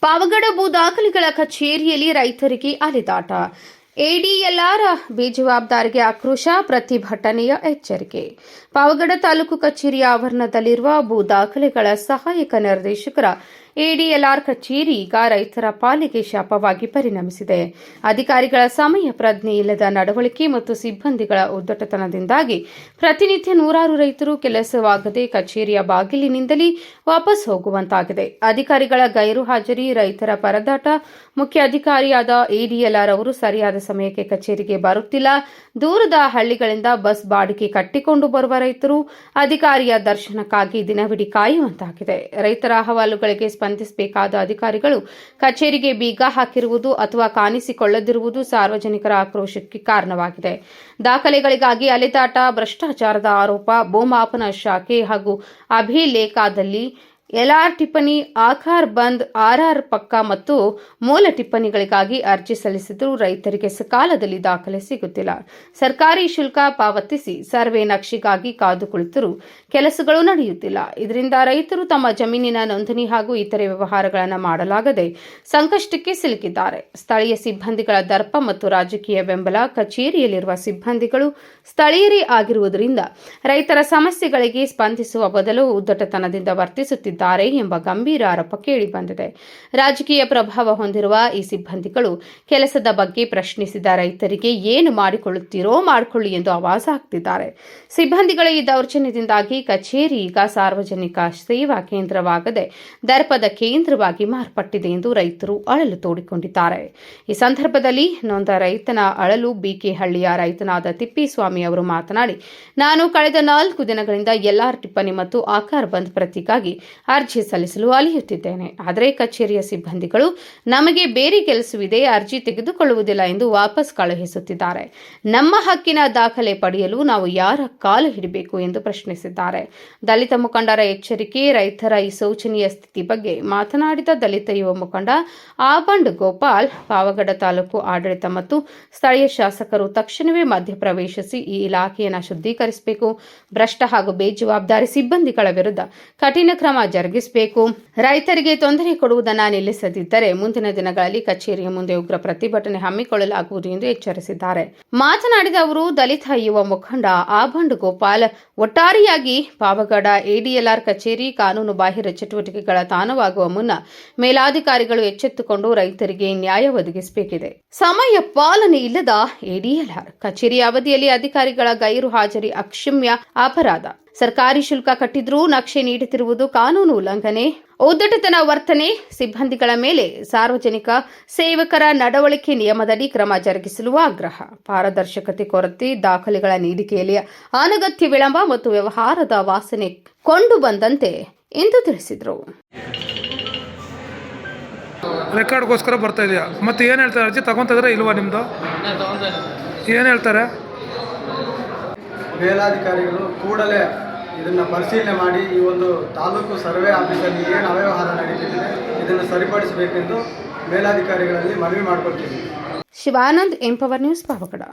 ಪಾವಗಡ ಭೂ ದಾಖಲೆಗಳ ಕಚೇರಿಯಲ್ಲಿ ರೈತರಿಗೆ ಅಲೆದಾಟ. ಎಡಿಎಲ್ಆರ್ ಬೇಜವಾಬ್ದಾರಿಗೆ ಆಕ್ರೋಶ, ಪ್ರತಿಭಟನೆಯ ಎಚ್ಚರಿಕೆ. ಪಾವಗಡ ತಾಲೂಕು ಕಚೇರಿಯ ಆವರಣದಲ್ಲಿರುವ ಭೂ ದಾಖಲೆಗಳ ಸಹಾಯಕ ನಿರ್ದೇಶಕರ ಎಡಿಎಲ್ಆರ್ ಕಚೇರಿ ಈಗ ರೈತರ ಪಾಲಿಗೆ ಶಾಪವಾಗಿ ಪರಿಣಮಿಸಿದೆ. ಅಧಿಕಾರಿಗಳ ಸಮಯ ಪ್ರಜ್ಞೆ ಇಲ್ಲದ ನಡವಳಿಕೆ ಮತ್ತು ಸಿಬ್ಬಂದಿಗಳ ಉದ್ದಟತನದಿಂದಾಗಿ ಪ್ರತಿನಿತ್ಯ ನೂರಾರು ರೈತರು ಕೆಲಸವಾಗದೆ ಕಚೇರಿಯ ಬಾಗಿಲಿನಿಂದಲೇ ವಾಪಸ್ ಹೋಗುವಂತಾಗಿದೆ. ಅಧಿಕಾರಿಗಳ ಗೈರು ಹಾಜರಿ, ರೈತರ ಪರದಾಟ. ಮುಖ್ಯ ಅಧಿಕಾರಿಯಾದ ಎಡಿಎಲ್ಆರ್ ಅವರು ಸರಿಯಾದ ಸಮಯಕ್ಕೆ ಕಚೇರಿಗೆ ಬರುತ್ತಿಲ್ಲ. ದೂರದ ಹಳ್ಳಿಗಳಿಂದ ಬಸ್ ಬಾಡಿಗೆ ಕಟ್ಟಿಕೊಂಡು ಬರುವ ರೈತರು ಅಧಿಕಾರಿಯ ದರ್ಶನಕ್ಕಾಗಿ ದಿನವಿಡೀ ಕಾಯುವಂತಾಗಿದೆ. ರೈತರ ಅಹವಾಲುಗಳಿಗೆ ಸ್ಪಂದಿಸಬೇಕಾದ ಅಧಿಕಾರಿಗಳು ಕಚೇರಿಗೆ ಬೀಗ ಹಾಕಿರುವುದು ಅಥವಾ ಕಾಣಿಸಿಕೊಳ್ಳದಿರುವುದು ಸಾರ್ವಜನಿಕರ ಆಕ್ರೋಶಕ್ಕೆ ಕಾರಣವಾಗಿದೆ. ದಾಖಲೆಗಳಿಗಾಗಿ ಅಲೆದಾಟ, ಭ್ರಷ್ಟಾಚಾರದ ಆರೋಪ, ಭೂಮಾಪನ ಶಾಖೆ ಹಾಗೂ ಅಭಿಲೇಖದಲ್ಲಿ ಎಲ್ಆರ್ ಟಿಪ್ಪಣಿ, ಆಕಾರ್ ಬಂದ್, ಆರ್ಆರ್ ಪಕ್ಕ ಮತ್ತು ಮೂಲ ಟಿಪ್ಪಣಿಗಳಿಗಾಗಿ ಅರ್ಜಿ ಸಲ್ಲಿಸಿದರೂ ರೈತರಿಗೆ ಸಕಾಲದಲ್ಲಿ ದಾಖಲೆ ಸಿಗುತ್ತಿಲ್ಲ. ಸರ್ಕಾರಿ ಶುಲ್ಕ ಪಾವತಿಸಿ ಸರ್ವೆ ನಕ್ಷೆಗಾಗಿ ಕಾದು ಕುಳಿತರೂ ಕೆಲಸಗಳು ನಡೆಯುತ್ತಿಲ್ಲ. ಇದರಿಂದ ರೈತರು ತಮ್ಮ ಜಮೀನಿನ ನೋಂದಣಿ ಹಾಗೂ ಇತರೆ ವ್ಯವಹಾರಗಳನ್ನು ಮಾಡಲಾಗದೆ ಸಂಕಷ್ಟಕ್ಕೆ ಸಿಲುಕಿದ್ದಾರೆ. ಸ್ಥಳೀಯ ಸಿಬ್ಬಂದಿಗಳ ದರ್ಪ ಮತ್ತು ರಾಜಕೀಯ ಬೆಂಬಲ. ಕಚೇರಿಯಲ್ಲಿರುವ ಸಿಬ್ಬಂದಿಗಳು ಸ್ಥಳೀಯರೇ ಆಗಿರುವುದರಿಂದ ರೈತರ ಸಮಸ್ಯೆಗಳಿಗೆ ಸ್ಪಂದಿಸುವ ಬದಲು ಉದ್ದಟತನದಿಂದ ವರ್ತಿಸುತ್ತಿದ್ದಾರೆ ಎಂಬ ಗಂಭೀರ ಆರೋಪ ಕೇಳಿಬಂದಿದೆ. ರಾಜಕೀಯ ಪ್ರಭಾವ ಹೊಂದಿರುವ ಈ ಸಿಬ್ಬಂದಿಗಳು ಕೆಲಸದ ಬಗ್ಗೆ ಪ್ರಶ್ನಿಸಿದ ರೈತರಿಗೆ ಏನು ಮಾಡಿಕೊಳ್ಳುತ್ತೀರೋ ಮಾಡಿಕೊಳ್ಳಿ ಎಂದು ಆವಾಜ್ ಹಾಕ್ತಿದ್ದಾರೆ. ಸಿಬ್ಬಂದಿಗಳ ಈ ದೌರ್ಜನ್ಯದಿಂದಾಗಿ ಕಚೇರಿ ಈಗ ಸಾರ್ವಜನಿಕ ಸೇವಾ ಕೇಂದ್ರವಾಗದೆ ದರ್ಪದ ಕೇಂದ್ರವಾಗಿ ಮಾರ್ಪಟ್ಟಿದೆ ಎಂದು ರೈತರು ಅಳಲು ತೋಡಿಕೊಂಡಿದ್ದಾರೆ. ಈ ಸಂದರ್ಭದಲ್ಲಿ ನೊಂದ ರೈತನ ಅಳಲು ಬಿಕೆಹಳ್ಳಿಯ ರೈತನಾದ ತಿಪ್ಪೇಸ್ವಾಮಿ ಅವರು ಮಾತನಾಡಿ, ನಾನು ಕಳೆದ 4 ದಿನಗಳಿಂದ ಎಲ್ಆರ್ ಟಿಪ್ಪಣಿ ಮತ್ತು ಆಕಾರ್ ಬಂದ್ ಪ್ರತಿಗಾಗಿ ಅರ್ಜಿ ಸಲ್ಲಿಸಲು ಅಲೆಯುತ್ತಿದ್ದೇನೆ. ಆದರೆ ಕಚೇರಿಯ ಸಿಬ್ಬಂದಿಗಳು ನಮಗೆ ಬೇರೆ ಕೆಲಸವಿದೆ, ಅರ್ಜಿ ತೆಗೆದುಕೊಳ್ಳುವುದಿಲ್ಲ ಎಂದು ವಾಪಸ್ ಕಳುಹಿಸುತ್ತಿದ್ದಾರೆ. ನಮ್ಮ ಹಕ್ಕಿನ ದಾಖಲೆ ಪಡೆಯಲು ನಾವು ಯಾರ ಕಾಲು ಹಿಡಿಬೇಕು ಎಂದು ಪ್ರಶ್ನಿಸಿದ್ದಾರೆ. ದಲಿತ ಮುಖಂಡರ ಎಚ್ಚರಿಕೆ. ರೈತರ ಈ ಶೋಚನೀಯ ಸ್ಥಿತಿ ಬಗ್ಗೆ ಮಾತನಾಡಿದ ದಲಿತ ಯುವ ಮುಖಂಡ ಆಬಂಡ್ ಗೋಪಾಲ್, ಪಾವಗಡ ತಾಲೂಕು ಆಡಳಿತ ಮತ್ತು ಸ್ಥಳೀಯ ಶಾಸಕರು ತಕ್ಷಣವೇ ಮಧ್ಯಪ್ರವೇಶಿಸಿ ಈ ಇಲಾಖೆಯನ್ನು ಶುದ್ಧೀಕರಿಸಬೇಕು. ಭ್ರಷ್ಟ ಹಾಗೂ ಬೇಜವಾಬ್ದಾರಿ ಸಿಬ್ಬಂದಿಗಳ ವಿರುದ್ಧ ಕಠಿಣ ಕ್ರಮ ಜರುಗಿಸಬೇಕು. ರೈತರಿಗೆ ತೊಂದರೆ ಕೊಡುವುದನ್ನು ನಿಲ್ಲಿಸದಿದ್ದರೆ ಮುಂದಿನ ದಿನಗಳಲ್ಲಿ ಕಚೇರಿಯ ಮುಂದೆ ಉಗ್ರ ಪ್ರತಿಭಟನೆ ಹಮ್ಮಿಕೊಳ್ಳಲಾಗುವುದು ಎಂದು ಎಚ್ಚರಿಸಿದ್ದಾರೆ. ಮಾತನಾಡಿದ ಅವರು, ದಲಿತ ಯುವ ಮುಖಂಡ ಆಬಂಡ್ ಗೋಪಾಲ್, ಒಟ್ಟಾರೆಯಾಗಿ ಪಾವಗಡ ಎಡಿಎಲ್ಆರ್ ಕಚೇರಿ ಕಾನೂನು ಬಾಹಿರ ಚಟುವಟಿಕೆಗಳ ತಾಣವಾಗುವ ಮುನ್ನ ಮೇಲಾಧಿಕಾರಿಗಳು ಎಚ್ಚೆತ್ತುಕೊಂಡು ರೈತರಿಗೆ ನ್ಯಾಯ ಒದಗಿಸಬೇಕಿದೆ. ಸಮಯ ಪಾಲನೆ ಇಲ್ಲದ ಎಡಿಎಲ್ಆರ್ ಕಚೇರಿ ಅವಧಿಯಲ್ಲಿ ಅಧಿಕಾರಿಗಳ ಗೈರು ಹಾಜರಿ ಅಕ್ಷಮ್ಯ ಅಪರಾಧ. ಸರ್ಕಾರಿ ಶುಲ್ಕ ಕಟ್ಟಿದ್ರೂ ನಕ್ಷೆ ನೀಡುತ್ತಿರುವುದು ಕಾನೂನು ಉಲ್ಲಂಘನೆ. ಉದ್ದಟತನ ವರ್ತನೆ. ಸಿಬ್ಬಂದಿಗಳ ಮೇಲೆ ಸಾರ್ವಜನಿಕ ಸೇವಕರ ನಡವಳಿಕೆ ನಿಯಮದಡಿ ಕ್ರಮ ಜರುಗಿಸಲು ಆಗ್ರಹ. ಪಾರದರ್ಶಕತೆ ಕೊರತೆ. ದಾಖಲೆಗಳ ನೀಡಿಕೆಯಲ್ಲಿ ಅನಗತ್ಯ ವಿಳಂಬ ಮತ್ತು ವ್ಯವಹಾರದ ವಾಸನೆ ಕೊಂಡು ಬಂದಂತೆ ಎಂದು ತಿಳಿಸಿದರು. ರೆಕಾರ್ಡ್ಗೋಸ್ಕರ ಬರ್ತಾ ಇದೆಯಾ? ಮತ್ತೆ ಏನು ಹೇಳ್ತಾರೆ? ಅರ್ಜಿ ತಗೊಂತಿದ್ರೆ ಇಲ್ವಾ? ನಿಮ್ಮದು ಏನು ಹೇಳ್ತಾರೆ? ಮೇಲಾಧಿಕಾರಿಗಳು ಕೂಡಲೇ ಇದನ್ನು ಪರಿಶೀಲನೆ ಮಾಡಿ ಈ ಒಂದು ತಾಲೂಕು ಸರ್ವೆ ಆಫೀಸಲ್ಲಿ ಏನು ಅವ್ಯವಹಾರ ನಡೀತಿದೆ ಇದನ್ನು ಸರಿಪಡಿಸಬೇಕೆಂದು ಮೇಲಾಧಿಕಾರಿಗಳಲ್ಲಿ ಮನವಿ ಮಾಡಿಕೊಳ್ತೀವಿ. Shivanand, empower news, Pavagada.